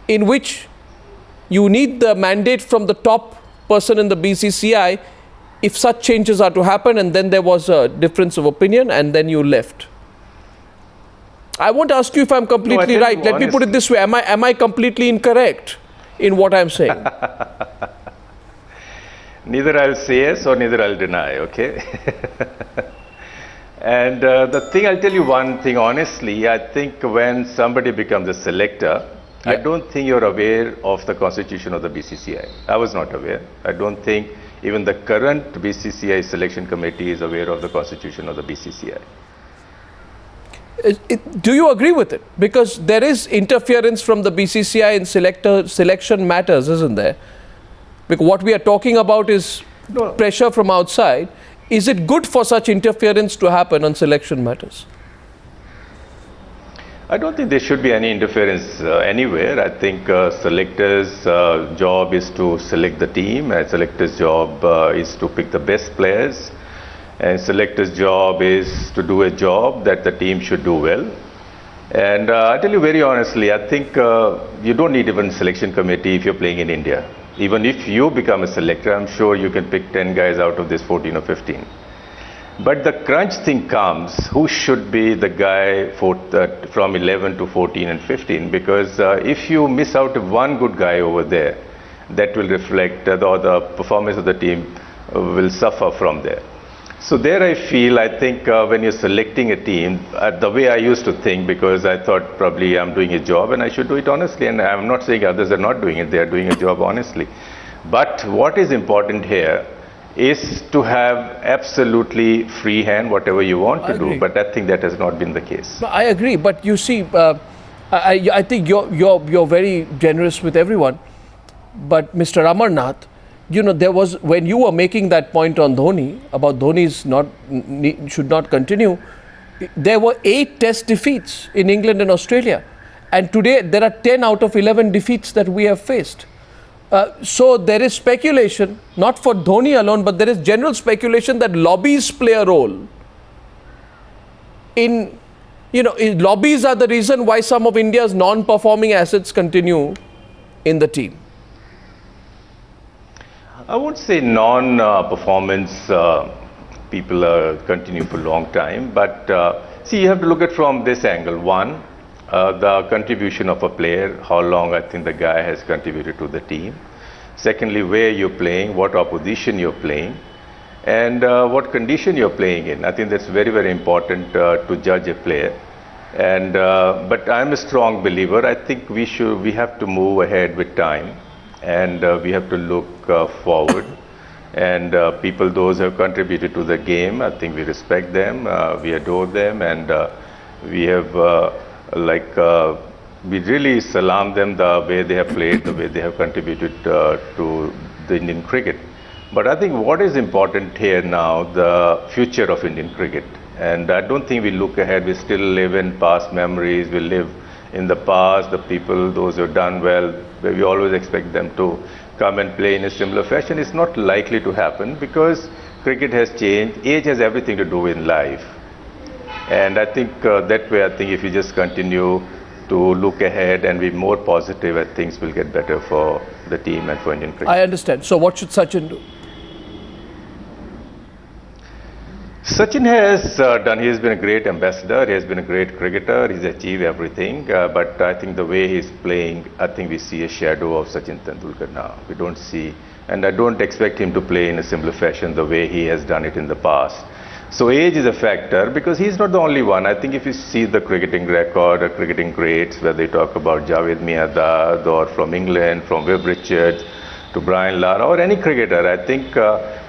in which you need the mandate from the top person in the BCCI if such changes are to happen, and then there was a difference of opinion and then you left. I won't ask you if I'm completely right. Let me put it this way. Am I completely incorrect in what I'm saying? Neither I'll say yes or neither I'll deny, okay? And the thing, I'll tell you one thing honestly, I think when somebody becomes a selector, I don't think you're aware of the constitution of the BCCI. I was not aware. I don't think even the current BCCI selection committee is aware of the constitution of the BCCI. Do you agree with it? Because there is interference from the BCCI in selection matters, isn't there? Because what we are talking about is pressure from outside. Is it good for such interference to happen on selection matters? I don't think there should be any interference anywhere. I think selector's job is to select the team, and selector's job is to pick the best players, and selector's job is to do a job that the team should do well. And I tell you very honestly, I think you don't need even selection committee if you're playing in India. Even if you become a selector, I'm sure you can pick 10 guys out of this 14 or 15. But the crunch thing comes, who should be the guy from 11 to 14 and 15? Because if you miss out one good guy over there, that will reflect, the performance of the team will suffer from there. So there I feel, I think when you're selecting a team, the way I used to think, because I thought probably I'm doing a job and I should do it honestly, and I'm not saying others are not doing it, they are doing a job honestly. But what is important here is to have absolutely free hand, whatever you want to do, but I think that has not been the case. I agree, but you see, I think you're very generous with everyone, but Mr. Amarnath, you know, there was, when you were making that point on Dhoni, about Dhoni's should not continue, there were 8 test defeats in England and Australia. And today there are 10 out of 11 defeats that we have faced. So there is speculation, not for Dhoni alone, but there is general speculation that lobbies play a role in, lobbies are the reason why some of India's non-performing assets continue in the team. I won't say non-performance people continue for a long time, but see, you have to look at from this angle. One, the contribution of a player, how long I think the guy has contributed to the team. Secondly, where you're playing, what opposition you're playing, and what condition you're playing in. I think that's very, very important to judge a player. And but I'm a strong believer. I think we have to move ahead with time. And we have to look forward, and people, those who have contributed to the game, I think we respect them, we adore them, and we have we really salam them the way they have played, the way they have contributed to the Indian cricket. But I think what is important here now, the future of Indian cricket, and I don't think we look ahead. We still live in past memories, we live in the past, the people, those who have done well, where we always expect them to come and play in a similar fashion. It's not likely to happen because cricket has changed. Age has everything to do in life. And I think that way, I think if you just continue to look ahead and be more positive, I think things will get better for the team and for Indian cricket. I understand. So what should Sachin do? Sachin has done, he has been a great ambassador, he has been a great cricketer, he's achieved everything, but I think the way he's playing, I think we see a shadow of Sachin Tendulkar now. We don't see, and I don't expect him to play in a similar fashion the way he has done it in the past. So age is a factor, because he's not the only one. I think if you see the cricketing record or cricketing greats, whether you talk about Javed Miandad or from England, from Viv Richards to Brian Lara or any cricketer, I think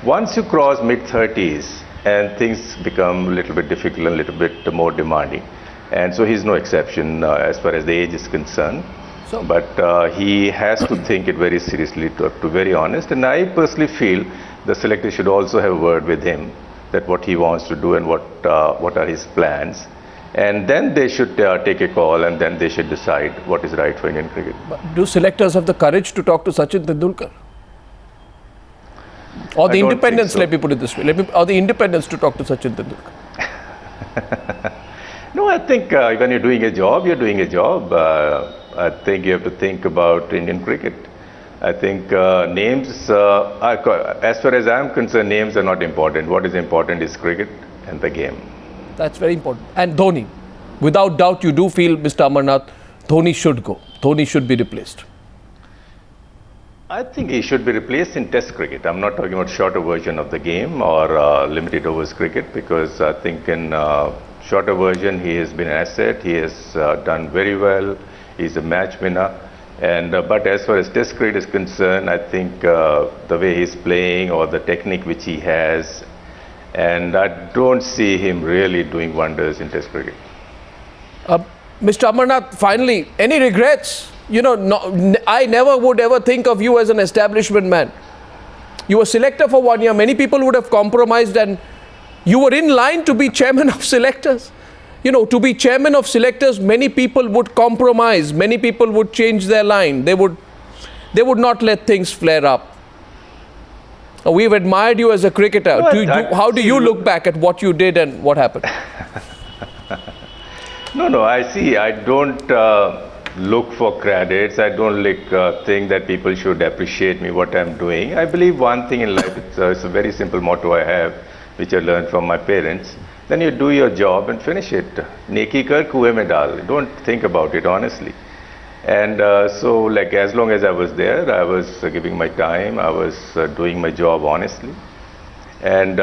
once you cross mid-30s, and things become a little bit difficult and a little bit more demanding. And so he's no exception as far as the age is concerned. But he has to think it very seriously, to be very honest. And I personally feel the selector should also have a word with him, that what he wants to do and what are his plans. And then they should take a call, and then they should decide what is right for Indian cricket. But do selectors have the courage to talk to Sachin Tendulkar? Or the independents, let me put it this way, or the independents to talk to Sachin Tendulkar? No, I think when you're doing a job, you're doing a job. I think you have to think about Indian cricket. I think as far as I'm concerned, names are not important. What is important is cricket and the game. That's very important. And Dhoni, without doubt, you do feel, Mr. Amarnath, Dhoni should go. Dhoni should be replaced. I think he should be replaced in Test cricket. I'm not talking about shorter version of the game or limited overs cricket, because I think in shorter version he has been an asset. He has done very well. He's a match winner. And but as far as Test cricket is concerned, I think the way he's playing or the technique which he has, and I don't see him really doing wonders in Test cricket. Mr. Amarnath, finally, any regrets? You know, I never would ever think of you as an establishment man. You were selector for 1 year. Many people would have compromised, and you were in line to be chairman of selectors. You know, to be chairman of selectors, many people would compromise. Many people would change their line. They would not let things flare up. We've admired you as a cricketer. How do you look back at what you did and what happened? No, I don't look for credits. I don't think that people should appreciate me, what I'm doing. I believe one thing in life, it's a very simple motto I have, which I learned from my parents. Then you do your job and finish it. Neki kar kuएं mein dal. Don't think about it, honestly. And so, like, as long as I was there, I was giving my time, I was doing my job honestly. And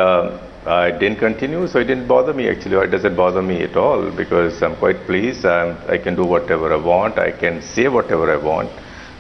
I didn't continue, so it didn't bother me actually, or it doesn't bother me at all, because I'm quite pleased. I can do whatever I want, I can say whatever I want,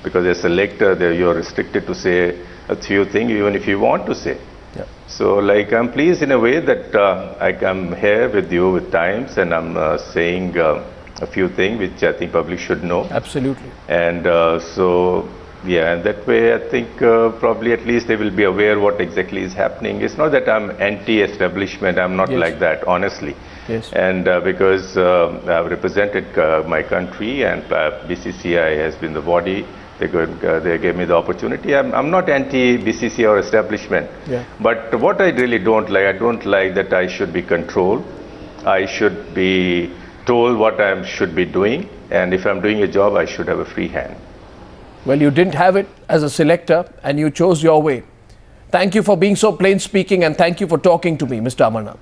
because as a selector, you're restricted to say a few things, even if you want to say. Yeah. So, like, I'm pleased in a way that I come here with you with times, and I'm saying a few things which I think public should know. Absolutely. And so, yeah, and that way I think probably at least they will be aware what exactly is happening. It's not that I'm anti-establishment, I'm not like that, honestly. Yes. And because I've represented my country, and BCCI has been the body, they gave me the opportunity. I'm not anti-BCCI or establishment. Yeah. But what I really don't like, I don't like that I should be controlled. I should be told what I should be doing, and if I'm doing a job, I should have a free hand. Well, you didn't have it as a selector, and you chose your way. Thank you for being so plain speaking, and thank you for talking to me, Mr. Amarnath.